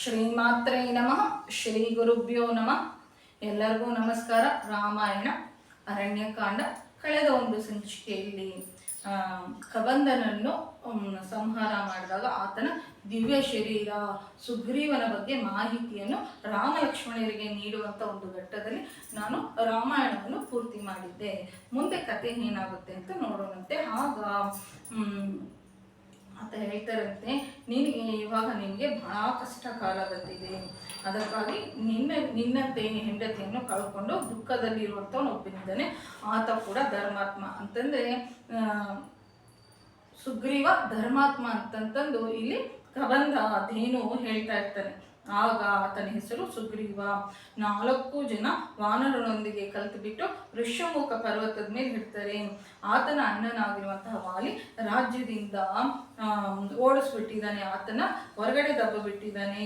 ಶ್ರೀಮಾತ್ರೇ ನಮಃ. ಶ್ರೀ ಗುರುಭ್ಯೋ ನಮಃ. ಎಲ್ಲರಿಗೂ ನಮಸ್ಕಾರ. ರಾಮಾಯಣ ಅರಣ್ಯಕಾಂಡ ಕಳೆದ ಒಂದು ಸಂಚಿಕೆಯಲ್ಲಿ ಕಬಂಧನನ್ನು ಸಂಹಾರ ಮಾಡಿದಾಗ ಆತನ ದಿವ್ಯ ಶರೀರ ಸುಗ್ರೀವನ ಬಗ್ಗೆ ಮಾಹಿತಿಯನ್ನು ರಾಮ ಲಕ್ಷ್ಮಣರಿಗೆ ನೀಡುವಂಥ ಒಂದು ಘಟ್ಟದಲ್ಲಿ ನಾನು ರಾಮಾಯಣವನ್ನು ಪೂರ್ತಿ ಮಾಡಿದ್ದೆ. ಮುಂದೆ ಕತೆ ಏನಾಗುತ್ತೆ ಅಂತ ನೋಡೋಣಂತೆ. ಆಗ ಅಂತ ಹೇಳ್ತಾರಂತೆ, ಇವಾಗ ನಿನಗೆ ಬಹಳ ಕಷ್ಟ ಕಾಲ ಬಂದಿದೆ, ಅದಕ್ಕಾಗಿ ನಿನ್ನಂತೆ ಹೆಂಡತಿಯನ್ನು ಕಳ್ಕೊಂಡು ದುಃಖದಲ್ಲಿರುವಂಥವನು ಒಬ್ಬನಿದ್ದಾನೆ, ಆತ ಕೂಡ ಧರ್ಮಾತ್ಮ ಅಂತಂದರೆ ಸುಗ್ರೀವ ಧರ್ಮಾತ್ಮ ಅಂತಂತಂದು ಇಲ್ಲಿ ಕಬಂಧ ಧೇನು ಹೇಳ್ತಾ ಇರ್ತಾನೆ. ಆಗ ಆತನ ಹೆಸರು ಸುಗ್ರೀವ. 4 ಜನ ವಾನರನೊಂದಿಗೆ ಕಲ್ತುಬಿಟ್ಟು ಋಷ್ಯಮುಖ ಪರ್ವತದ ಮೇಲೆ ಇಡ್ತಾರೆ. ಆತನ ಅಣ್ಣನಾಗಿರುವಂತಹ ವಾಲಿ ರಾಜ್ಯದಿಂದ ಓಡಿಸ್ಬಿಟ್ಟಿದ್ದಾನೆ, ಆತನ ಹೊರಗಡೆ ದಬ್ಬ ಬಿಟ್ಟಿದ್ದಾನೆ.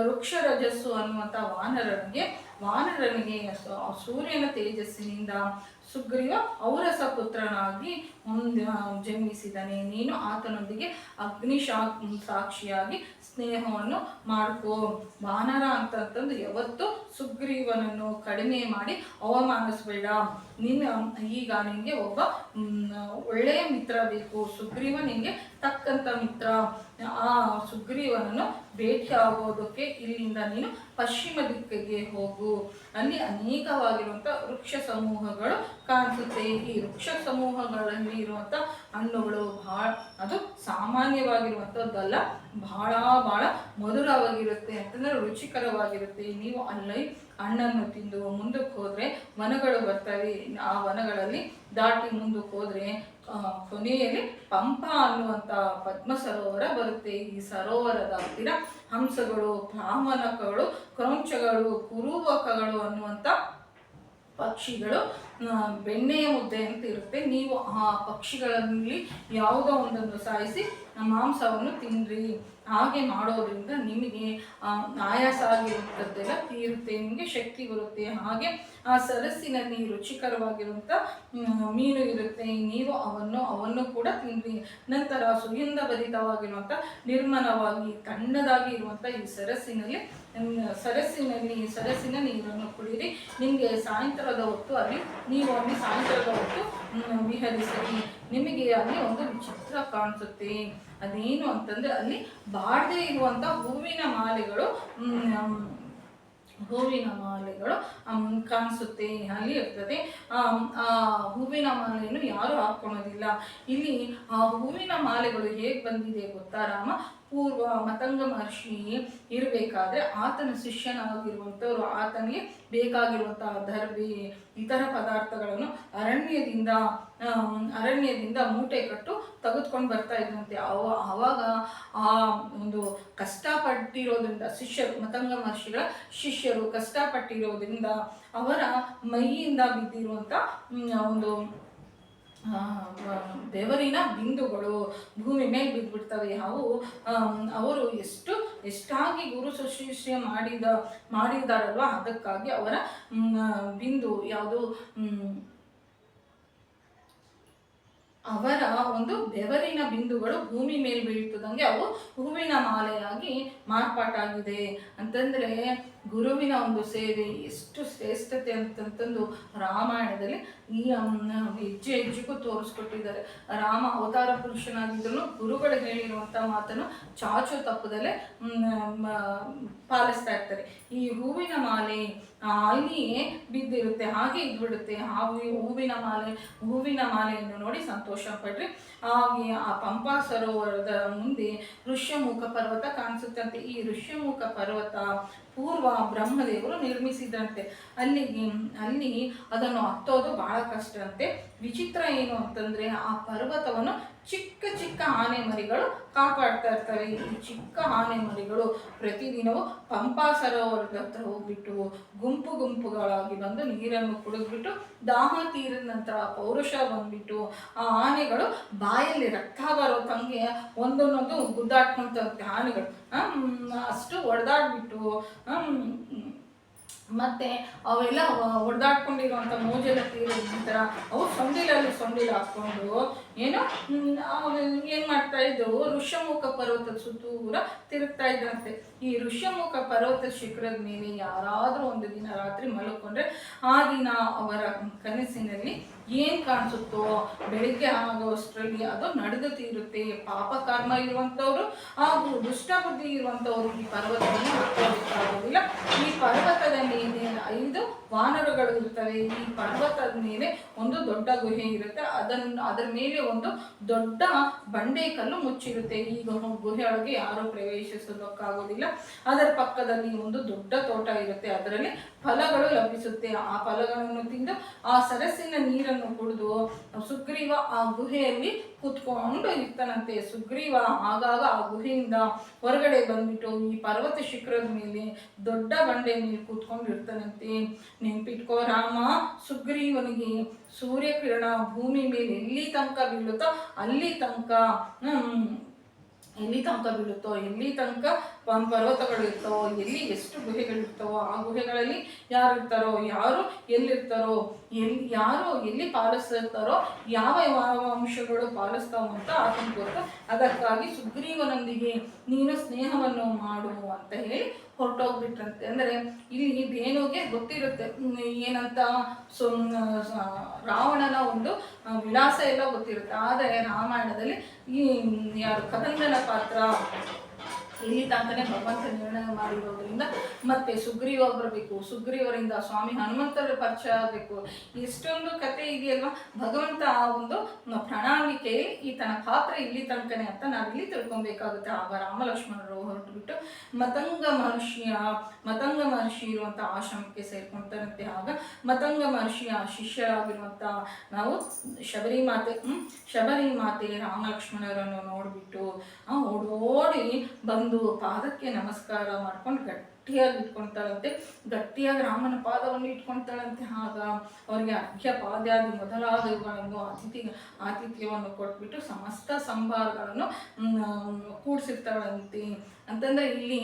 ವೃಕ್ಷರಜಸ್ಸು ಅನ್ನುವಂಥ ವಾನರನಿಗೆ ಸೂರ್ಯನ ತೇಜಸ್ಸಿನಿಂದ ಸುಗ್ರೀವ ಔರಸ ಪುತ್ರನಾಗಿ ಜನ್ಮಿಸಿದ್ದಾನೆ. ನೀನು ಆತನೊಂದಿಗೆ ಸಾಕ್ಷಿಯಾಗಿ ಸ್ನೇಹವನ್ನು ಮಾಡ್ಕೋ. ವಾನರ ಅಂತಂದು ಯಾವತ್ತು ಸುಗ್ರೀವನನ್ನು ಕಡಿಮೆ ಮಾಡಿ ಅವಮಾನಿಸಬೇಡ. ಈಗ ನಿನಗೆ ಒಬ್ಬ ಒಳ್ಳೆಯ ಮಿತ್ರ ಬೇಕು. ಸುಗ್ರೀವ ನಿನಗೆ ತಕ್ಕಂಥ ಮಿತ್ರ. ಆ ಸುಗ್ರೀವನನ್ನು ಭೇಟಿ ಆಗೋದಕ್ಕೆ ಇಲ್ಲಿಂದ ನೀನು ಪಶ್ಚಿಮ ದಿಕ್ಕಿಗೆ ಹೋಗು. ಅಲ್ಲಿ ಅನೇಕವಾಗಿರುವಂಥ ವೃಕ್ಷ ಸಮೂಹಗಳು ಕಾಣಿಸುತ್ತೆ. ಈ ವೃಕ್ಷ ಸಮೂಹಗಳಲ್ಲಿ ಇರುವಂಥ ಹಣ್ಣುಗಳು ಅದು ಸಾಮಾನ್ಯವಾಗಿರುವಂಥದ್ದಲ್ಲ, ಬಹಳ ಮಧುರವಾಗಿರುತ್ತೆ ಅಂತಂದರೆ ರುಚಿಕರವಾಗಿರುತ್ತೆ. ನೀವು ಅಲ್ಲಿ ಹಣ್ಣನ್ನು ತಿಂದು ಮುಂದಕ್ಕೆ ಹೋದರೆ ವನಗಳು ಬರ್ತವೆ. ಆ ವನಗಳಲ್ಲಿ ದಾಟಿ ಮುಂದಕ್ಕೆ ಹೋದರೆ ಕೊನೆಯಲ್ಲಿ ಪಂಪ ಅನ್ನುವಂಥ ಪದ್ಮ ಸರೋವರ ಬರುತ್ತೆ. ಈ ಸರೋವರದ ಹತ್ತಿರ ಹಂಸಗಳು, ಪ್ರಾಮನಕಗಳು, ಕ್ರೌಂಚಗಳು, ಕುರುವಕಗಳು ಅನ್ನುವಂಥ ಪಕ್ಷಿಗಳು ಬೆಣ್ಣೆಯ ಮುದ್ದೆ ಅಂತ ಇರುತ್ತೆ. ನೀವು ಆ ಪಕ್ಷಿಗಳಲ್ಲಿ ಯಾವುದೋ ಒಂದನ್ನು ಸಾಯಿಸಿ ಮಾಂಸವನ್ನು ತಿನ್ನಿರಿ. ಹಾಗೆ ಮಾಡೋದ್ರಿಂದ ನಿಮಗೆ ಆಯಾಸ ಆಗಿರುವಂಥದ್ದೆಲ್ಲ ತೀರುತ್ತೆ, ನಿಮಗೆ ಶಕ್ತಿ ಬರುತ್ತೆ. ಹಾಗೆ ಆ ಸರಸ್ಸಿನಲ್ಲಿ ರುಚಿಕರವಾಗಿರುವಂಥ ಮೀನು ಇರುತ್ತೆ, ನೀವು ಅವನ್ನು ಕೂಡ ತಿನ್ನಿರಿ. ನಂತರ ಸುಗಂಧ ಭರಿತವಾಗಿರುವಂಥ ನಿರ್ಮಲವಾಗಿ ತಣ್ಣದಾಗಿ ಇರುವಂಥ ಈ ಸರಸ್ಸಿನ ನೀರನ್ನು ಕುಡಿಯಿರಿ. ನಿಮಗೆ ಸಾಯಂಕಾಲದ ಹೊತ್ತು ಸಾಯಂಕಾಲದ ಹೊತ್ತು ವಿಹರಿಸಿರಿ. ನಿಮಗೆ ಅಲ್ಲಿ ಒಂದು ವಿಚಿತ್ರ ಕಾಣಿಸುತ್ತೆ. ಅದೇನು ಅಂತಂದರೆ ಅಲ್ಲಿ ಬಾಡದೆ ಇರುವಂಥ ಹೂವಿನ ಮಾಲೆಗಳು ಕಾಣಿಸುತ್ತೆ. ಅಲ್ಲಿ ಇರ್ತದೆ. ಆ ಹೂವಿನ ಮಾಲೆಯನ್ನು ಯಾರು ಹಾಕೊಳ್ಳೋದಿಲ್ಲ. ಇಲ್ಲಿ ಆ ಹೂವಿನ ಮಾಲೆಗಳು ಹೇಗೆ ಬಂದಿದೆ ಗೊತ್ತಾ? ರಾಮ ಪೂರ್ವ ಮತಂಗ ಮಹರ್ಷಿ ಇರಬೇಕಾದ್ರೆ ಆತನ ಶಿಷ್ಯನಾಗಿರುವಂಥವ್ರು ಆತನಿಗೆ ಬೇಕಾಗಿರುವಂತಹ ದರ್ಬೆ ಇತರ ಪದಾರ್ಥಗಳನ್ನು ಅರಣ್ಯದಿಂದ ಮೂಟೆ ಕಟ್ಟು ತೆಗೆದುಕೊಂಡು ಬರ್ತಾ ಇದ್ದಂತೆ. ಆವಾಗ ಆ ಒಂದು ಕಷ್ಟಪಟ್ಟಿರೋದ್ರಿಂದ ಮತಂಗ ಮಹರ್ಷಿಗಳ ಶಿಷ್ಯರು ಕಷ್ಟಪಟ್ಟಿರೋದ್ರಿಂದ ಅವರ ಮೈಯಿಂದ ಬಿದ್ದಿರುವಂಥ ಒಂದು ಬೆವರಿನ ಬಿಂದುಗಳು ಭೂಮಿ ಮೇಲೆ ಬಿದ್ದುಬಿಡ್ತವೆ. ಅವರು ಎಷ್ಟಾಗಿ ಗುರು ಶುಶ್ರೂಷೆ ಮಾಡಿದಾರಲ್ವ, ಅದಕ್ಕಾಗಿ ಅವರ ಬಿಂದು ಯಾವುದು ಅವರ ಒಂದು ಬೆವರಿನ ಬಿಂದುಗಳು ಭೂಮಿ ಮೇಲೆ ಬೀಳ್ತದಂಗೆ ಅವು ಹೂವಿನ ಮಾಲೆಯಾಗಿ ಮಾರ್ಪಾಟಾಗಿದೆ. ಅಂತಂದರೆ ಗುರುವಿನ ಒಂದು ಸೇವೆ ಎಷ್ಟು ಶ್ರೇಷ್ಠತೆ ಅಂತಂತಂದು ರಾಮಾಯಣದಲ್ಲಿ ಈ ಹೆಜ್ಜೆಗೂ ತೋರಿಸ್ಕೊಟ್ಟಿದ್ದಾರೆ. ರಾಮ ಅವತಾರ ಪುರುಷನಾಗಿದ್ದರೂ ಗುರುಗಳು ಹೇಳಿರುವಂಥ ಮಾತನ್ನು ಚಾಚು ತಪ್ಪದಲ್ಲೇ ಪಾಲಿಸ್ತಾ ಇರ್ತಾರೆ. ಈ ಹೂವಿನ ಮಾಲೆ ಅಲ್ಲಿಯೇ ಬಿದ್ದಿರುತ್ತೆ, ಹಾಗೆ ಇದ್ಬಿಡುತ್ತೆ. ಹೂವಿನ ಮಾಲೆಯನ್ನು ನೋಡಿ ಸಂತೋಷ ಪಡ್ರಿ. ಹಾಗೆ ಆ ಪಂಪಾ ಸರೋವರದ ಮುಂದೆ ಋಷ್ಯಮುಖ ಪರ್ವತ ಕಾಣಿಸುತ್ತಂತೆ. ಈ ಋಷ್ಯಮುಖ ಪರ್ವತ ಪೂರ್ವ ಬ್ರಹ್ಮದೇವರು ನಿರ್ಮಿಸಿದ್ರಂತೆ. ಅಲ್ಲಿ ಅದನ್ನು ಹತ್ತೋದು ಬಹಳ ಕಷ್ಟ ಅಂತೆ. ವಿಚಿತ್ರ ಏನು ಅಂತಂದರೆ ಆ ಪರ್ವತವನ್ನು ಚಿಕ್ಕ ಆನೆ ಮರಿಗಳು ಕಾಪಾಡ್ತಾ ಇರ್ತವೆ. ಈ ಚಿಕ್ಕ ಆನೆ ಮರಿಗಳು ಪ್ರತಿದಿನವೂ ಪಂಪಾ ಸರೋವರದ ಹತ್ರ ಹೋಗ್ಬಿಟ್ಟು ಗುಂಪುಗಳಾಗಿ ಬಂದು ನೀರನ್ನು ಕುಡಿದ್ಬಿಟ್ಟು ದಾಹ ತೀರಿದ ನಂತರ ಪೌರುಷ ಬಂದ್ಬಿಟ್ಟು ಆ ಆನೆಗಳು ಬಾಯಲ್ಲಿ ರಕ್ತ ಬರೋ ತಂಗೆ ಒಂದೊಂದೊಂದು ಗುದ್ದಾಡ್ಕೊಂತಂತೆ ಆನೆಗಳು. ಅಷ್ಟು ಹೊಡೆದಾಡ್ಬಿಟ್ಟು ಮತ್ತು ಅವೆಲ್ಲ ಹೊಡೆದಾಡ್ಕೊಂಡಿರುವಂಥ ಮೋಜೆಲ್ಲ ತೀರಿದ ನಂತರ ಅವು ಸೊಂಡಿಲು ಹಾಕ್ಕೊಂಡು ಏನು ಏನು ಮಾಡ್ತಾ ಇದ್ರು, ಋಷ್ಯಮುಖ ಪರ್ವತದ ಸುತ್ತೂರ ತಿರುಗ್ತಾ ಇದ್ರಂತೆ. ಈ ಋಷ್ಯಮುಖ ಪರ್ವತದ ಶಿಖರದ ಮೇಲೆ ಯಾರಾದರೂ ಒಂದು ದಿನ ರಾತ್ರಿ ಮಲ್ಕೊಂಡ್ರೆ ಆ ದಿನ ಅವರ ಕನಸಿನಲ್ಲಿ ಏನು ಕಾಣಿಸುತ್ತೋ ಬೆಳಿಗ್ಗೆ ಆಗೋಷ್ಟರಲ್ಲಿ ಅದು ನಡೆದು ತೀರುತ್ತೆ. ಪಾಪ ಕರ್ಮ ಇರುವಂಥವ್ರು ಹಾಗೂ ದುಷ್ಟ ಬುದ್ಧಿ ಇರುವಂಥವ್ರು ಈ ಪರ್ವತವನ್ನು ಹತ್ತೋದಕ್ಕಾಗೋದಿಲ್ಲ. ಈ ಪರ್ವತದ ಮೇಲೆ 5 ವಾನರಗಳು ಇರ್ತವೆ. ಈ ಪರ್ವತದ ಮೇಲೆ ಒಂದು ದೊಡ್ಡ ಗುಹೆ ಇರುತ್ತೆ. ಅದರ ಮೇಲೆ ಒಂದು ದೊಡ್ಡ ಬಂಡೆ ಕಲ್ಲು ಮುಚ್ಚಿರುತ್ತೆ. ಈ ಗುಹೆ ಒಳಗೆ ಯಾರೂ ಪ್ರವೇಶಿಸೋದಕ್ಕಾಗೋದಿಲ್ಲ. ಅದರ ಪಕ್ಕದಲ್ಲಿ ಒಂದು ದೊಡ್ಡ ತೋಟ ಇರುತ್ತೆ. ಅದರಲ್ಲಿ ಫಲಗಳು ಲಭಿಸುತ್ತೆ. ಆ ಫಲಗಳನ್ನು ತಿಂದು ಆ ಸರಸ್ಸಿನ ನೀರನ್ನು ಕುಡಿದು ಸುಗ್ರೀವ ಆ ಗುಹೆಯಲ್ಲಿ ಕುತ್ಕೊಂಡು ಇರ್ತಾನಂತೆ. ಸುಗ್ರೀವ ಆಗಾಗ ಆ ಗುಹೆಯಿಂದ ಹೊರಗಡೆ ಬಂದ್ಬಿಟ್ಟು ಈ ಪರ್ವತ ಶಿಖರದ ಮೇಲೆ ದೊಡ್ಡ ಬಂಡೆ ಮೇಲೆ ಕೂತ್ಕೊಂಡು ಇರ್ತಾನಂತೆ. ನೆನ್ಪಿಟ್ಕೋ ರಾಮ, ಸುಗ್ರೀವನಿಗೆ ಸೂರ್ಯಕಿರಣ ಭೂಮಿ ಮೇಲೆ ಎಲ್ಲಿ ತನಕ ಬೀಳುತ್ತೋ ಅಲ್ಲಿ ತನಕ ಎಲ್ಲಿ ತನಕ ಪರ್ವತಗಳು ಇರ್ತಾವೋ, ಎಲ್ಲಿ ಎಷ್ಟು ಗುಹೆಗಳಿರ್ತಾವೋ ಆ ಗುಹೆಗಳಲ್ಲಿ ಯಾರು ಇರ್ತಾರೋ, ಯಾರು ಎಲ್ಲಿರ್ತಾರೋ, ಯಾರು ಎಲ್ಲಿ ಪಾಲಿಸ್ತಾರೋ, ಯಾವ ಅಂಶಗಳು ಪಾಲಿಸ್ತಾವ ಅಂತ ಆತನಿಗೆ ಗೊತ್ತು. ಅದಕ್ಕಾಗಿ ಸುಗ್ರೀವನೊಂದಿಗೆ ನೀನು ಸ್ನೇಹವನ್ನು ಮಾಡು ಅಂತ ಹೇಳಿ ಹೊರಟೋಗ್ಬಿಟ್ರಂತೆ. ಅಂದರೆ ಇಲ್ಲಿ ಬೇನುಗೆ ಗೊತ್ತಿರುತ್ತೆ ಏನಂತ, ರಾವಣನ ಒಂದು ವಿಳಾಸ ಎಲ್ಲ ಗೊತ್ತಿರುತ್ತೆ. ಆದರೆ ರಾಮಾಯಣದಲ್ಲಿ ಈ ಯಾರು ಕದಂಬನ ಪಾತ್ರ ಇಲ್ಲಿ ತನಕನೇ ಭಗವಂತ ನಿರ್ಣಯ ಮಾಡಿರೋದ್ರಿಂದ ಮತ್ತೆ ಸುಗ್ರೀವ ಬರಬೇಕು, ಸುಗ್ರೀವರಿಂದ ಸ್ವಾಮಿ ಹನುಮಂತರ ಪರಿಚಯ ಆಗಬೇಕು, ಎಷ್ಟೊಂದು ಕತೆ ಇದೆಯಲ್ವಾ. ಭಗವಂತ ಆ ಒಂದು ಪ್ರಣಾಳಿಕೆಯಲ್ಲಿ ಈ ತನ್ನ ಪಾತ್ರ ಇಲ್ಲಿ ತನಕನೇ ಅಂತ ನಾವಿಲ್ಲಿ ತಿಳ್ಕೊಬೇಕಾಗುತ್ತೆ. ಆಗ ರಾಮ ಲಕ್ಷ್ಮಣರು ಹೊರಟು ಬಿಟ್ಟು ಮತಂಗ ಮಹರ್ಷಿ ಇರುವಂಥ ಆಶ್ರಮಕ್ಕೆ ಸೇರ್ಕೊಳ್ತಾರಂತೆ. ಆಗ ಮತಂಗ ಮಹರ್ಷಿಯ ಶಿಷ್ಯರಾಗಿರುವಂಥ ನಾವು ಶಬರಿ ಮಾತೆ ರಾಮ ಲಕ್ಷ್ಮಣರನ್ನು ನೋಡಿಬಿಟ್ಟು ಓಡೋಡಿ ಬಂದು ಪಾದಕ್ಕೆ ನಮಸ್ಕಾರ ಮಾಡ್ಕೊಂಡು ಗಟ್ಟಿಯಾಗಿ ಇಟ್ಕೊಳ್ತಾಳಂತೆ. ಗಟ್ಟಿಯಾಗಿ ರಾಮನ ಪಾದವನ್ನು ಇಟ್ಕೊಳ್ತಾಳಂತೆ. ಆಗ ಅವರಿಗೆ ಅರ್ಘ್ಯ ಪಾದ್ಯಾದಿ ಮೊದಲಾದವುಗಳನ್ನು ಆತಿಥ್ಯವನ್ನು ಕೊಟ್ಬಿಟ್ಟು ಸಮಸ್ತ ಸಂಭಾರಗಳನ್ನು ಕೂಡಿಸಿರ್ತಾಳಂತೆ. ಅಂತಂದ್ರೆ ಇಲ್ಲಿ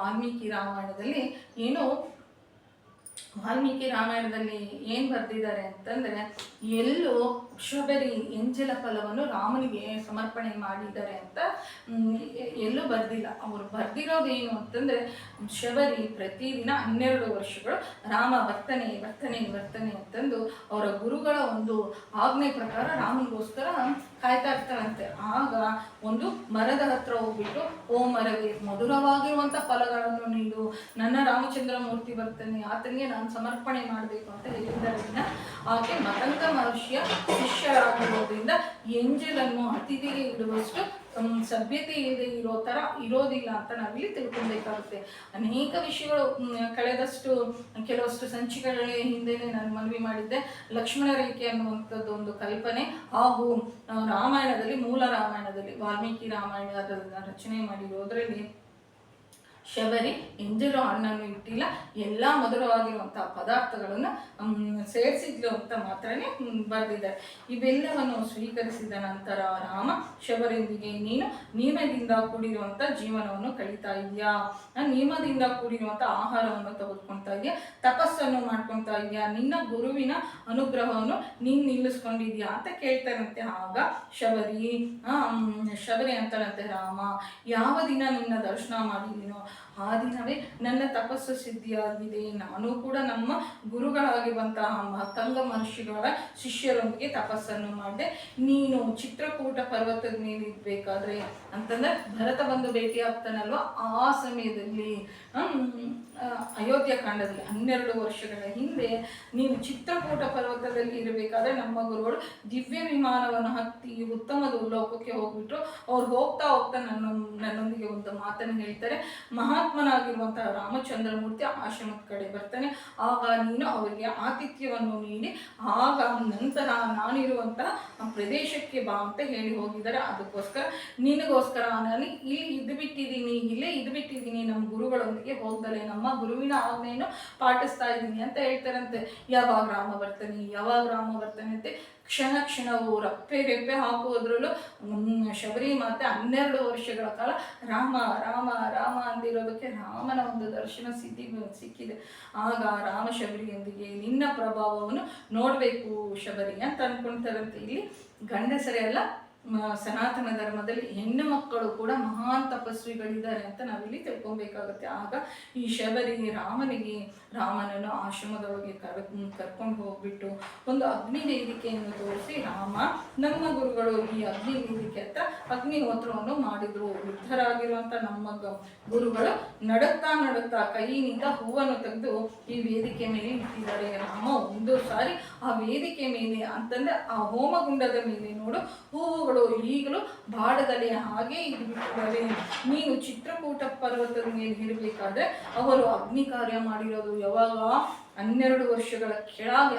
ವಾಲ್ಮೀಕಿ ರಾಮಾಯಣದಲ್ಲಿ ಏನು ಬರೆದಿದ್ದಾರೆ ಅಂತಂದರೆ, ಎಲ್ಲೋ ಶಬರಿ ಎಂಜಲ ಫಲವನ್ನು ರಾಮನಿಗೆ ಸಮರ್ಪಣೆ ಮಾಡಿದ್ದಾರೆ ಅಂತ ಎಲ್ಲೂ ಬರೆದಿಲ್ಲ. ಅವರು ಬರೆದಿರೋದೇನು ಅಂತಂದರೆ, ಶಬರಿ ಪ್ರತಿದಿನ 12 ವರ್ಷಗಳು ರಾಮ ವರ್ತನೆ ಅಂತಂದು ಅವರ ಗುರುಗಳ ಒಂದು ಆಜ್ಞೆ ಪ್ರಕಾರ ರಾಮನಿಗೋಸ್ಕರ ಕಾಯ್ತಾ ಇರ್ತಾರಂತೆ. ಆಗ ಒಂದು ಮರದ ಹತ್ರ ಹೋಗ್ಬಿಟ್ಟು, ಓ ಮರವೇ, ಮಧುರವಾಗಿರುವಂಥ ಫಲಗಳನ್ನು ನೀಡು, ನನ್ನ ರಾಮಚಂದ್ರ ಮೂರ್ತಿ ಬರ್ತಾನೆ, ಆತನಿಗೆ ನಾನು ಸಮರ್ಪಣೆ ಮಾಡಬೇಕು ಅಂತ ಹೇಳಿದ್ದರಿಂದ ಆಕೆ ಮತಂಗ ಮಹರ್ಷಿಯ ಶಿಷ್ಯರಾಗಿರೋದ್ರಿಂದ ಎಂಜಲನ್ನು ಅತಿಥಿಗೆ ಇಡುವಷ್ಟು ಸಭ್ಯತೆ ಇಲ್ಲದೆ ಇರೋದಿಲ್ಲ ಅಂತ ನಾವಿಲ್ಲಿ ತಿಳ್ಕೊಬೇಕಾಗುತ್ತೆ. ಅನೇಕ ವಿಷಯಗಳು ಕೆಲವಷ್ಟು ಸಂಚಿಕೆಗಳ ಹಿಂದೆನೆ ನಾನು ಮನವಿ ಮಾಡಿದ್ದೆ. ಲಕ್ಷ್ಮಣ ರೇಖೆ ಅನ್ನುವಂಥದ್ದು ಒಂದು ಕಲ್ಪನೆ ಹಾಗೂ ಮೂಲ ರಾಮಾಯಣದಲ್ಲಿ ವಾಲ್ಮೀಕಿ ರಾಮಾಯಣದ ರಚನೆ ಮಾಡಿರೋದ್ರಲ್ಲಿ ಶಬರಿ ಎಂಜಲು ಹಣ್ಣನ್ನು ಇಟ್ಟಿಲ್ಲ, ಎಲ್ಲ ಮಧುರವಾಗಿರುವಂತಹ ಪದಾರ್ಥಗಳನ್ನು ಸೇರಿಸಿದ್ಲು ಅಂತ ಮಾತ್ರನೇ ಬರೆದಿದ್ದಾರೆ. ಇವೆಲ್ಲವನ್ನು ಸ್ವೀಕರಿಸಿದ ನಂತರ ರಾಮ ಶಬರಿಯೊಂದಿಗೆ ನೀನು ನಿಯಮದಿಂದ ಕೂಡಿರುವಂಥ ಜೀವನವನ್ನು ಕಳೀತಾ ಇದೆಯಾ, ನಿಯಮದಿಂದ ಕೂಡಿರುವಂಥ ಆಹಾರವನ್ನು ತೆಗೆದುಕೊಳ್ತಾ ಇದೆಯಾ, ತಪಸ್ಸನ್ನು ಮಾಡ್ಕೊತಾ ಇದೆಯಾ, ನಿನ್ನ ಗುರುವಿನ ಅನುಗ್ರಹವನ್ನು ನೀನು ನಿಲ್ಲಿಸ್ಕೊಂಡಿದ್ಯಾ ಅಂತ ಕೇಳ್ತಾರಂತೆ. ಆಗ ಶಬರಿ ಅಂತಾಳಂತೆ, ರಾಮ, ಯಾವ ದಿನ ನಿನ್ನ ದರ್ಶನ ಮಾಡಿದೀನೋ ಆ ದಿನವೇ ನನ್ನ ತಪಸ್ಸು ಸಿದ್ಧಿಯಾಗಿದೆ. ನಾನು ಕೂಡ ನಮ್ಮ ಗುರುಗಳಾಗಿರುವಂತಹ ಮತಂಗ ಮಹರ್ಷಿಗಳ ಶಿಷ್ಯರೊಂದಿಗೆ ತಪಸ್ಸನ್ನು ಮಾಡಿದೆ. ನೀನು ಚಿತ್ರಕೂಟ ಪರ್ವತದ ಮೇಲೆ ಇರ್ಬೇಕಾದ್ರೆ ಅಂತಂದ್ರೆ ಭರತ ಬಂದು ಭೇಟಿ ಆಗ್ತಾನಲ್ವ, ಆ ಸಮಯದಲ್ಲಿ ಅಯೋಧ್ಯ ಕಾಂಡದಲ್ಲಿ 12 ವರ್ಷಗಳ ಹಿಂದೆ ನೀನು ಚಿತ್ರಕೂಟ ಪರ್ವತದಲ್ಲಿ ಇರಬೇಕಾದ್ರೆ ನಮ್ಮ ಗುರುಗಳು ದಿವ್ಯ ವಿಮಾನವನ್ನು ಹತ್ತಿ ಉತ್ತಮ ಲೋಕಕ್ಕೆ ಹೋಗ್ಬಿಟ್ರು. ಅವ್ರು ಹೋಗ್ತಾ ನನ್ನೊಂದಿಗೆ ಒಂದು ಮಾತನ್ನು ಹೇಳ್ತಾರೆ, ಮಹಾತ್ಮನಾಗಿರುವಂತಹ ರಾಮಚಂದ್ರ ಮೂರ್ತಿ ಆಶ್ರಮದ ಕಡೆ ಬರ್ತಾನೆ, ಆಗ ನೀನು ಅವರಿಗೆ ಆತಿಥ್ಯವನ್ನು ನೀಡಿ ಆಗ ನಂತರ ನಾನಿರುವಂತಹ ಪ್ರದೇಶಕ್ಕೆ ಬಾ ಅಂತ ಹೇಳಿ ಹೋಗಿದ್ದಾರೆ. ಅದಕ್ಕೋಸ್ಕರ ನಿನಗೋಸ್ಕರ ನಾನು ಇಲ್ಲೇ ಇದ್ದು ಬಿಟ್ಟಿದ್ದೀನಿ, ನಮ್ಮ ಗುರುಗಳೊಂದಿಗೆ ಹೋಗ್ದಲೆ ನಮ್ಮ ಗುರುವಿನ ಆಜ್ಞೆಯನ್ನು ಪಾಟಿಸ್ತಾ ಇದ್ದೀನಿ ಅಂತ ಹೇಳ್ತಾರಂತೆ. ಯಾವಾಗ ರಾಮ ಬರ್ತಾನೆ ಅಂತ ಕ್ಷಣ ಕ್ಷಣವು ರಪ್ಪೆ ರೆಪ್ಪೆ ಹಾಕುವುದ್ರಲ್ಲೂ ಶಬರಿ ಮಾತೆ 12 ವರ್ಷಗಳ ಕಾಲ ರಾಮ ರಾಮ ರಾಮ ಅಂದಿರೋದಕ್ಕೆ ರಾಮನ ಒಂದು ದರ್ಶನ ಸಿಕ್ಕಿದೆ. ಆಗ ರಾಮ ಶಬರಿಯೊಂದಿಗೆ ನಿನ್ನ ಪ್ರಭಾವವನ್ನು ನೋಡಬೇಕು ಶಬರಿ ಅಂತ ಅನ್ಕೊಳ್ತಾರಂತೆ. ಇಲ್ಲಿ ಗಂಡಸರೇ ಅಲ್ಲ, ಸನಾತನ ಧರ್ಮದಲ್ಲಿ ಹೆಣ್ಣು ಮಕ್ಕಳು ಕೂಡ ಮಹಾನ್ ತಪಸ್ವಿಗಳಿದ್ದಾರೆ ಅಂತ ನಾವಿಲ್ಲಿ ತಿಳ್ಕೊಬೇಕಾಗುತ್ತೆ. ಆಗ ಈ ಶಬರಿ ರಾಮನನ್ನು ಆಶ್ರಮದೊಳಗೆ ಕರ್ಕೊಂಡು ಹೋಗ್ಬಿಟ್ಟು ಒಂದು ಅಗ್ನಿ ವೇದಿಕೆಯನ್ನು ತೋರಿಸಿ, ರಾಮ ನಮ್ಮ ಗುರುಗಳು ಈ ಅಗ್ನಿ ವೇದಿಕೆ ಹತ್ರ ಅಗ್ನಿಹೋತ್ರವನ್ನು ಮಾಡಿದ್ರು, ವೃದ್ಧರಾಗಿರುವಂತ ನಮ್ಮ ಗುರುಗಳು ನಡುತ್ತಾ ಕೈಯಿಂದ ಹೂವನ್ನು ತೆಗೆದು ಈ ವೇದಿಕೆ ಮೇಲೆ ಇಟ್ಟಿದ್ದಾರೆ. ರಾಮ ಒಂದು ಸಾರಿ ಆ ವೇದಿಕೆ ಮೇಲೆ ಅಂತಂದ್ರೆ ಆ ಹೋಮಗುಂಡದ ಮೇಲೆ ನೋಡು, ಹೂವುಗಳು ಈಗಲೂ ಬಾಡದಲ್ಲಿ ಹಾಗೆ ಇದ್ಬಿಟ್ಟಿದ್ದಾರೆ. ನೀನು ಚಿತ್ರಕೂಟ ಪರ್ವತದ ಮೇಲೆ ಇರಬೇಕಾದ್ರೆ ಅವರು ಅಗ್ನಿ ಕಾರ್ಯ ಮಾಡಿರೋದು ಯಾವಾಗ 12 ವರ್ಷಗಳ ಕೆಳಗೆ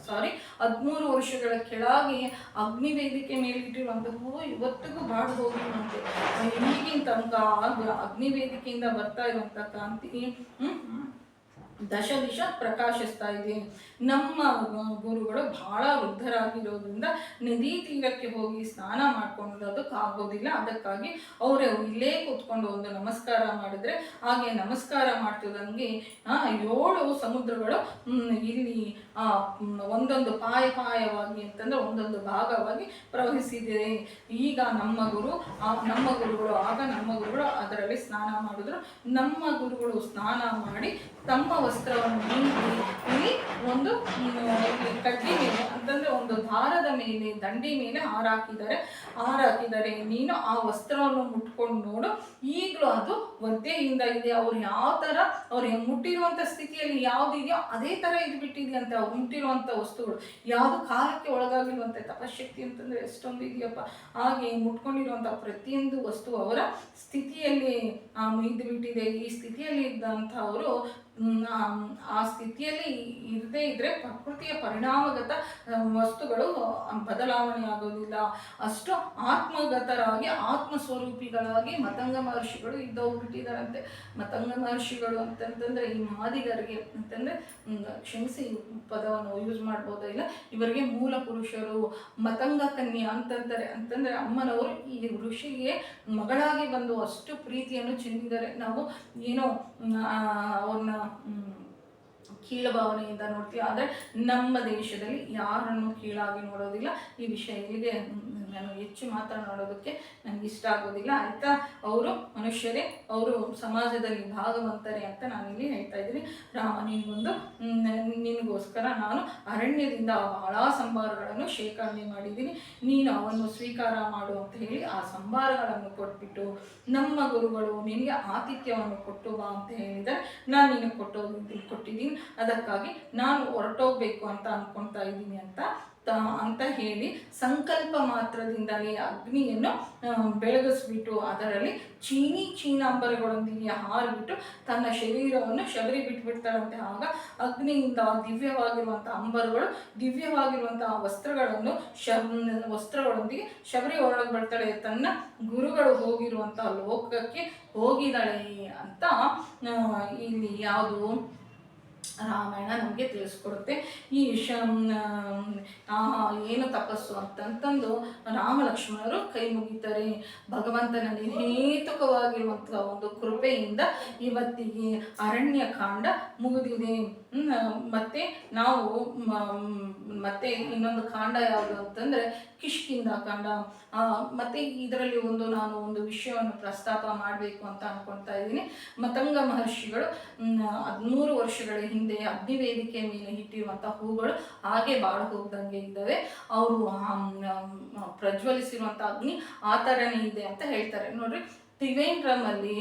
13 ವರ್ಷಗಳ ಕೆಳಗೆ ಅಗ್ನಿ ವೇದಿಕೆ ಮೇಲಿಟ್ಟಿರುವಂತ ಹೂವು ಇವತ್ತಿಗೂ ಬಾಡು ಹೋಗಿರುವಂತೆ. ಈಗಿನ ತನಕ ಅಗ್ನಿ ವೇದಿಕೆಯಿಂದ ಬರ್ತಾ ಇರುವಂತ ಕಾಂತಿ ದಶ ದಿಶ ಪ್ರಕಾಶಿಸ್ತಾ ಇದೆ. ನಮ್ಮ ಗುರುಗಳು ಬಹಳ ವೃದ್ಧರಾಗಿರೋದ್ರಿಂದ ನದಿ ತೀರಕ್ಕೆ ಹೋಗಿ ಸ್ನಾನ ಮಾಡ್ಕೊಳ್ಳೋದಕ್ಕಾಗೋದಿಲ್ಲ. ಅದಕ್ಕಾಗಿ ಅವರು ಇಲ್ಲೇ ಕೂತ್ಕೊಂಡು ಒಂದು ನಮಸ್ಕಾರ ಮಾಡಿದ್ರೆ, ಹಾಗೆ ನಮಸ್ಕಾರ ಮಾಡ್ತಿದ್ದಂಗೆ 7 ಸಮುದ್ರಗಳು ಇಲ್ಲಿ ಒಂದೊಂದು ಪಾಯವಾಗಿ ಅಂತಂದ್ರೆ ಒಂದೊಂದು ಭಾಗವಾಗಿ ಪ್ರವಹಿಸಿದೆ. ಈಗ ನಮ್ಮ ಗುರುಗಳು ಅದರಲ್ಲಿ ಸ್ನಾನ ಮಾಡಿದ್ರು. ನಮ್ಮ ಗುರುಗಳು ಸ್ನಾನ ಮಾಡಿ ತಮ್ಮ ವಸ್ತ್ರವನ್ನು ಇಲ್ಲಿ ಒಂದು ಕಡ್ಡಿ ಮೇಲೆ ಅಂತಂದ್ರೆ ಒಂದು ದಾರದ ಮೇಲೆ ದಂಡಿ ಮೇಲೆ ಹಾರಾಕಿದ್ದಾರೆ. ನೀನು ಆ ವಸ್ತ್ರವನ್ನು ಮುಟ್ಕೊಂಡು ನೋಡು, ಈಗಲೂ ಅದು ಒದ್ದೆಯಿಂದ ಇದೆ. ಅವ್ರು ಯಾವ ತರ ಅವ್ರಿಗೆ ಮುಟ್ಟಿರುವಂತ ಸ್ಥಿತಿಯಲ್ಲಿ ಯಾವ್ದಿದೆಯೋ ಅದೇ ತರ ಇದು ಬಿಟ್ಟಿದೆಯಂತೆ. ಅವ್ರು ಮುಟ್ಟಿರುವಂತ ವಸ್ತುಗಳು ಯಾವುದು ಕಾಲಕ್ಕೆ ಒಳಗಾಗಿರುವಂತೆ. ತಪಶಕ್ತಿ ಅಂತಂದ್ರೆ ಎಷ್ಟೊಂದು ಇದೆಯಪ್ಪ. ಹಾಗೆ ಮುಟ್ಕೊಂಡಿರುವಂತ ಪ್ರತಿಯೊಂದು ವಸ್ತು ಅವರ ಸ್ಥಿತಿಯಲ್ಲಿ ಇದ್ದು ಬಿಟ್ಟಿದೆ. ಈ ಸ್ಥಿತಿಯಲ್ಲಿ ಇದ್ದಂಥ ಅವರು ಆ ಸ್ಥಿತಿಯಲ್ಲಿ ಇರದೇ ಇದ್ರೆ ಪ್ರಕೃತಿಯ ಪರಿಣಾಮಗತ ವಸ್ತುಗಳು ಬದಲಾವಣೆ ಆಗೋದಿಲ್ಲ. ಅಷ್ಟು ಆತ್ಮಗತರಾಗಿ ಆತ್ಮಸ್ವರೂಪಿಗಳಾಗಿ ಮತಂಗ ಮಹರ್ಷಿಗಳು ಇದ್ದೋಗ್ಬಿಟ್ಟಿದ್ದಾರಂತೆ. ಮತಂಗ ಮಹರ್ಷಿಗಳು ಅಂತಂತಂದ್ರೆ ಈ ಮಾದಿಗರಿಗೆ ಅಂತಂದ್ರೆ ಕ್ಷಮಿಸಿ ಪದವನ್ನು ಯೂಸ್ ಮಾಡ್ಬೋದೋ ಇಲ್ಲ, ಇವರಿಗೆ ಮೂಲ ಪುರುಷರು ಮತಂಗ ಕನ್ಯಾ ಅಂತಂತಾರೆ. ಅಂತಂದ್ರೆ ಅಮ್ಮನವರು ಈ ಋಷಿಗೆ ಮಗಳಾಗಿ ಬಂದು ಅಷ್ಟು ಪ್ರೀತಿಯನ್ನು ಚೆಂದಿದ್ದಾರೆ. ನಾವು ಏನೋ ಅವ್ರನ್ನ ಕೀಳಭಾವನೆಯಿಂದ ನೋಡ್ತೀವಿ, ಆದರೆ ನಮ್ಮ ದೇಶದಲ್ಲಿ ಯಾರನ್ನು ಕೀಳಾಗಿ ನೋಡೋದಿಲ್ಲ. ಈ ವಿಷಯ ಇಲ್ಲಿಗೆ ನಾನು ಹೆಚ್ಚು ಮಾತನಾಡೋದಕ್ಕೆ ನನಗೆ ಇಷ್ಟ ಆಗೋದಿಲ್ಲ, ಆಯ್ತಾ. ಅವರು ಮನುಷ್ಯರೇ, ಅವರು ಸಮಾಜದಲ್ಲಿ ಭಾಗವಂತರೇ ಅಂತ ನಾನಿಲ್ಲಿ ಹೇಳ್ತಾ ಇದ್ದೀನಿ. ರಾಮ ನಿನಗೋಸ್ಕರ ನಾನು ಅರಣ್ಯದಿಂದ ಬಹಳ ಸಂಭಾರಗಳನ್ನು ಶೇಖರಣೆ ಮಾಡಿದ್ದೀನಿ, ನೀನು ಅವನ್ನು ಸ್ವೀಕಾರ ಮಾಡು ಅಂತ ಹೇಳಿ ಆ ಸಂಭಾರಗಳನ್ನು ಕೊಟ್ಬಿಟ್ಟು, ನಮ್ಮ ಗುರುಗಳು ನಿನಗೆ ಆತಿಥ್ಯವನ್ನು ಕೊಟ್ಟು ಬಾ ಅಂತ ಹೇಳಿದರೆ ನಾನು ನಿನಗೆ ಕೊಟ್ಟಿದ್ದೀನಿ, ಅದಕ್ಕಾಗಿ ನಾನು ಹೊರಟೋಗ್ಬೇಕು ಅಂತ ಅನ್ಕೊಳ್ತಾ ಇದ್ದೀನಿ ಅಂತ ಹೇಳಿ ಸಂಕಲ್ಪ ಮಾತ್ರದಿಂದಲೇ ಅಗ್ನಿಯನ್ನು ಬೆಳಗಿಸ್ಬಿಟ್ಟು ಅದರಲ್ಲಿ ಚೀನಾಂಬರಗಳೊಂದಿಗೆ ಹಾರಿಬಿಟ್ಟು ತನ್ನ ಶರೀರವನ್ನು ಶಬರಿ ಬಿಟ್ಬಿಡ್ತಾರಂತೆ. ಆಗ ಅಗ್ನಿಯಿಂದ ದಿವ್ಯವಾಗಿರುವಂಥ ಅಂಬರಗಳು, ದಿವ್ಯವಾಗಿರುವಂತಹ ವಸ್ತ್ರಗಳೊಂದಿಗೆ ಶಬರಿ ಹೊರಗೆ ಬರ್ತಾಳೆ. ತನ್ನ ಗುರುಗಳು ಹೋಗಿರುವಂತಹ ಲೋಕಕ್ಕೆ ಹೋಗಿದ್ದಾಳೆ ಅಂತ ಇಲ್ಲಿ ಯಾವುದು ರಾಮಾಯಣ ನಮಗೆ ತಿಳಿಸ್ಕೊಡುತ್ತೆ. ಈ ಏನು ತಪಸ್ಸು ಅಂತಂತಂದು ರಾಮ ಲಕ್ಷ್ಮಣರು ಕೈ ಮುಗಿತಾರೆ. ಭಗವಂತನ ನಿರ್ಹೇತುಕವಾಗಿರುವಂತಹ ಒಂದು ಕೃಪೆಯಿಂದ ಇವತ್ತಿಗೆ ಅರಣ್ಯ ಕಾಂಡ ಮುಗಿದಿದೆ. ಮತ್ತೆ ನಾವು ಮತ್ತೆ ಇನ್ನೊಂದು ಕಾಂಡ ಯಾವುದು ಅಂತಂದ್ರೆ ಕಿಷ್ಕಿಂಧ ಕಾಂಡ. ಮತ್ತೆ ಇದರಲ್ಲಿ ನಾನು ಒಂದು ವಿಷಯವನ್ನು ಪ್ರಸ್ತಾಪ ಮಾಡಬೇಕು ಅಂತ ಅನ್ಕೊಳ್ತಾ ಇದ್ದೀನಿ. ಮತಂಗ ಮಹರ್ಷಿಗಳು 13 ವರ್ಷಗಳ ಹಿಂದೆ ಅಗ್ನಿವೇದಿಕೆ ಮೇಲೆ ಇಟ್ಟಿರುವಂತಹ ಹೂಗಳು ಹಾಗೆ ಬಾಳು ಹೋಗ್ದಂಗೆ ಇದ್ದಾವೆ. ಅವರು ಪ್ರಜ್ವಲಿಸಿರುವಂತಹ ಅಗ್ನಿ ಆ ಥರನೇ ಇದೆ ಅಂತ ಹೇಳ್ತಾರೆ. ನೋಡ್ರಿ, ತ್ರಿವೇಂದ್ರಮಲ್ಲಿ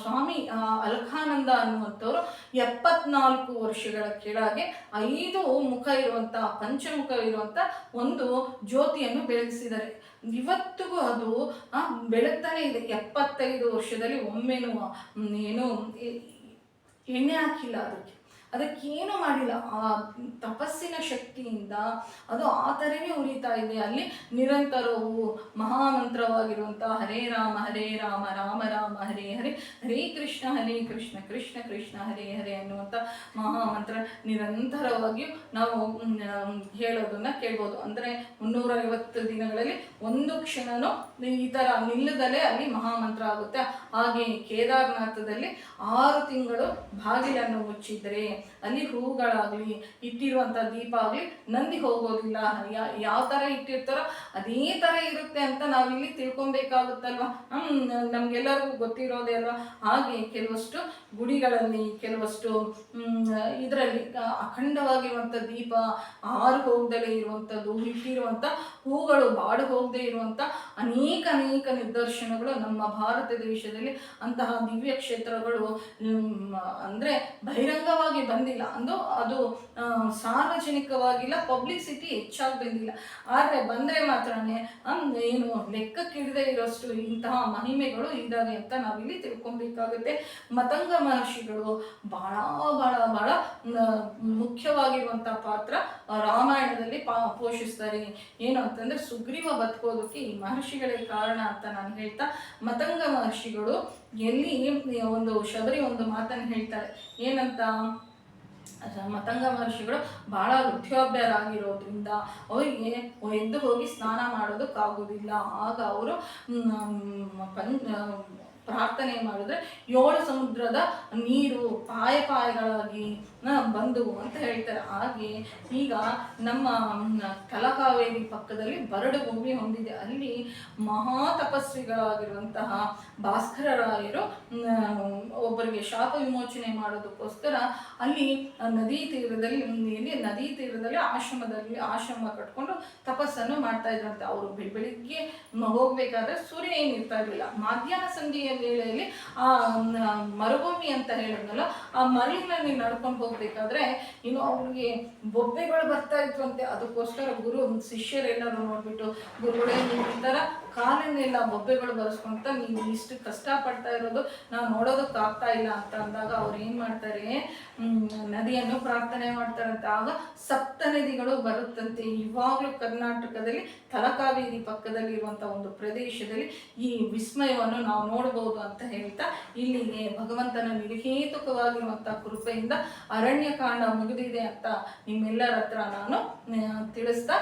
ಸ್ವಾಮಿ ಅಲ್ಖಾನಂದ ಅನ್ನುವಂಥವ್ರು 74 ವರ್ಷಗಳ ಕೆಳಗೆ 5 ಮುಖ ಇರುವಂಥ ಪಂಚಮುಖ ಇರುವಂಥ ಒಂದು ಜ್ಯೋತಿಯನ್ನು ಬೆಳಗಿಸಿದ್ದಾರೆ. ಇವತ್ತಿಗೂ ಅದು ಬೆಳಗ್ತಾನೆ ಇದೆ. 75 ವರ್ಷದಲ್ಲಿ ಒಮ್ಮೆನೂ ಏನು ಎಣ್ಣೆ ಹಾಕಿಲ್ಲ ಅದಕ್ಕೆ. ಅದಕ್ಕೇನು ಮಾಡಿಲ್ಲ. ಆ ತಪಸ್ಸಿನ ಶಕ್ತಿಯಿಂದ ಅದು ಆ ಥರನೇ ಉರಿತಾ ಇದೆ. ಅಲ್ಲಿ ನಿರಂತರವು ಮಹಾಮಂತ್ರವಾಗಿರುವಂಥ ಹರೇ ರಾಮ ರಾಮ ರಾಮ ಹರೇ ಹರೇ, ಹರೇ ಕೃಷ್ಣ ಕೃಷ್ಣ ಕೃಷ್ಣ ಹರೇ ಹರೇ ಅನ್ನುವಂಥ ಮಹಾಮಂತ್ರ ನಿರಂತರವಾಗಿಯೂ ನಾವು ಹೇಳೋದನ್ನ ಕೇಳ್ಬೋದು. ಅಂದರೆ 350 ದಿನಗಳಲ್ಲಿ ಒಂದು ಕ್ಷಣನೂ ಈ ಥರ ನಿಲ್ಲದಲೇ ಅಲ್ಲಿ ಮಹಾಮಂತ್ರ ಆಗುತ್ತೆ. ಹಾಗೆ ಕೇದಾರನಾಥದಲ್ಲಿ 6 ತಿಂಗಳು ಬಾಗಿಲನ್ನು ಮುಚ್ಚಿದ್ರೆ ಅಲ್ಲಿ ಹೂಗಳಾಗಲಿ ಇಟ್ಟಿರುವಂಥ ದೀಪ ಆಗಲಿ ನಂದಿ ಹೋಗೋದಿಲ್ಲ. ಯಾವ ಥರ ಇಟ್ಟಿರ್ತಾರೋ ಅದೇ ಥರ ಇರುತ್ತೆ ಅಂತ ನಾವಿಲ್ಲಿ ತಿಳ್ಕೊಬೇಕಾಗುತ್ತಲ್ವ. ನಮಗೆಲ್ಲರಿಗೂ ಗೊತ್ತಿರೋದೇ ಅಲ್ವಾ. ಹಾಗೆ ಕೆಲವಷ್ಟು ಗುಡಿಗಳಲ್ಲಿ ಕೆಲವಷ್ಟು ಇದರಲ್ಲಿ ಅಖಂಡವಾಗಿರುವಂಥ ದೀಪ ಆರು ಹೋಗದಲ್ಲೇ ಇರುವಂಥದ್ದು, ಇಟ್ಟಿರುವಂಥ ಹೂಗಳು ಬಾಡು ಹೋಗದೆ ಇರುವಂಥ ಅನೇಕ ನಿದರ್ಶನಗಳು ನಮ್ಮ ಭಾರತ ದೇಶದಲ್ಲಿ ಅಂತಹ ದಿವ್ಯ ಕ್ಷೇತ್ರಗಳು ಅಂದರೆ ಬಹಿರಂಗವಾಗಿ ಬಂದಿಲ್ಲ. ಅದು ಸಾರ್ವಜನಿಕವಾಗಿಲ್ಲ, ಪಬ್ಲಿಸಿಟಿ ಹೆಚ್ಚಾಗಿ ಬಂದಿಲ್ಲ. ಆದರೆ ಬಂದರೆ ಮಾತ್ರನೇ ಏನು ಲೆಕ್ಕಕ್ಕಿಡದೆ ಇರೋಷ್ಟು ಇಂತಹ ಮಹಿಮೆಗಳು ಇದ್ದಾವೆ ಅಂತ ನಾವಿಲ್ಲಿ ತಿಳ್ಕೊಬೇಕಾಗುತ್ತೆ. ಮತಂಗ ಮಹರ್ಷಿಗಳು ಬಹಳ ಬಹಳ ಬಹಳ ಮುಖ್ಯವಾಗಿರುವಂಥ ಪಾತ್ರ ರಾಮಾಯಣದಲ್ಲಿ ಪೋಷಿಸ್ತಾರೆ. ಏನು ಅಂತಂದರೆ ಸುಗ್ರೀವ ಬದುಕೋದಕ್ಕೆ ಈ ಮಹರ್ಷಿಗಳೇ ಕಾರಣ ಅಂತ ನಾನು ಹೇಳ್ತಾ, ಮತಂಗ ಮಹರ್ಷಿಗಳು ಎಲ್ಲಿ ಶಬರಿ ಒಂದು ಮಾತನ್ನು ಹೇಳ್ತಾರೆ. ಏನಂತ, ಮತಂಗ ಮಹರ್ಷಿಗಳು ಬಹಳ ವೃದ್ಧಾಪ್ಯರಾಗಿರೋದ್ರಿಂದ ಅವರಿಗೆ ಎದ್ದು ಹೋಗಿ ಸ್ನಾನ ಮಾಡೋದಕ್ಕಾಗೋದಿಲ್ಲ. ಆಗ ಅವರು ಪ್ರಾರ್ಥನೆ ಮಾಡಿದ್ರೆ 7 ಸಮುದ್ರದ ನೀರು ಪಾಯಗಳಾಗಿ ಬಂದವು ಅಂತ ಹೇಳ್ತಾರೆ. ಹಾಗೆ ಈಗ ನಮ್ಮ ತಲಕಾವೇರಿ ಪಕ್ಕದಲ್ಲಿ ಬರಡು ಭೂಮಿ ಹೊಂದಿದೆ. ಅಲ್ಲಿ ಮಹಾ ತಪಸ್ವಿಗಳಾಗಿರುವಂತಹ ಭಾಸ್ಕರರಾಯರು ಒಬ್ಬರಿಗೆ ಶಾಪ ವಿಮೋಚನೆ ಮಾಡೋದಕ್ಕೋಸ್ಕರ ಅಲ್ಲಿ ನದಿ ತೀರದಲ್ಲಿ ಆಶ್ರಮ ಕಟ್ಕೊಂಡು ತಪಸ್ಸನ್ನು ಮಾಡ್ತಾ ಇದ್ರಂತೆ. ಅವರು ಬೆಳಿಗ್ಗೆ ಹೋಗ್ಬೇಕಾದ್ರೆ ಸೂರ್ಯ ಏನಿರ್ತಾ ಇರಲಿಲ್ಲ. ಮಧ್ಯಾಹ್ನ ಸಂಧ್ಯೆಯ ವೇಳೆಯಲ್ಲಿ ಆ ಮರುಭೂಮಿ ಅಂತ ಹೇಳಿದ್ನಲ್ಲ, ಆ ಮರಳಿನಲ್ಲಿ ನಡ್ಕೊಂಡು ಹೋಗ್ಬೇಕಾದ್ರೆ ಇನ್ನು ಅವ್ರಿಗೆ ಬೊಬ್ಬೆಗಳು ಬರ್ತಾ ಇದ್ವಂತೆ. ಅದಕ್ಕೋಸ್ಕರ ಶಿಷ್ಯರೆಲ್ಲರೂ ನೋಡ್ಬಿಟ್ಟು, ಗುರುಗಳೇ ನೀವು ಈ ಥರ ಕಾಲನ್ನೆಲ್ಲ ಬೊಬ್ಬೆಗಳು ಬರೆಸ್ಕೊಂತ ನೀವು ಇಷ್ಟು ಕಷ್ಟಪಡ್ತಾ ಇರೋದು ನಾವು ನೋಡೋದಕ್ಕಾಗ್ತಾ ಇಲ್ಲ ಅಂತ ಅಂದಾಗ ಅವ್ರು ಏನು ಮಾಡ್ತಾರೆ, ನದಿಯನ್ನು ಪ್ರಾರ್ಥನೆ ಮಾಡ್ತಾರಂತೆ. ಆಗ 7 ನದಿಗಳು ಬರುತ್ತಂತೆ. ಇವಾಗಲೂ ಕರ್ನಾಟಕದಲ್ಲಿ ತಲಕಾವೇರಿ ಪಕ್ಕದಲ್ಲಿ ಇರುವಂಥ ಒಂದು ಪ್ರದೇಶದಲ್ಲಿ ಈ ವಿಸ್ಮಯವನ್ನು ನಾವು ನೋಡಬಹುದು ಅಂತ ಹೇಳ್ತಾ, ಇಲ್ಲಿಗೆ ಭಗವಂತನ ನಿರ್ಹೇತುಕವಾಗಿರುವಂಥ ಕೃಪೆಯಿಂದ ಅರಣ್ಯಕಾಂಡ ಮುಗಿದಿದೆ ಅಂತ ನಿಮ್ಮೆಲ್ಲರ ಹತ್ರ ನಾನು ತಿಳಿಸ್ತಾ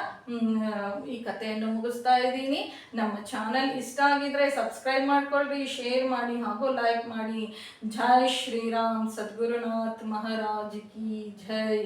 ಈ ಕಥೆಯನ್ನು ಮುಗಿಸ್ತಾ ಇದ್ದೀನಿ. ನಮ್ಮ ಚಾನಲ್ ಇಷ್ಟ ಆಗಿದ್ರೆ ಸಬ್ಸ್ಕ್ರೈಬ್ ಮಾಡ್ಕೊಳ್ರಿ, ಶೇರ್ ಮಾಡಿ ಹಾಗೂ ಲೈಕ್ ಮಾಡಿ. ಜೈ ಶ್ರೀರಾಮ್, ಸದ್ಗುರುನಾಥ್ ಮಹಾರಾಜ್ ಕಿ ಜೈ.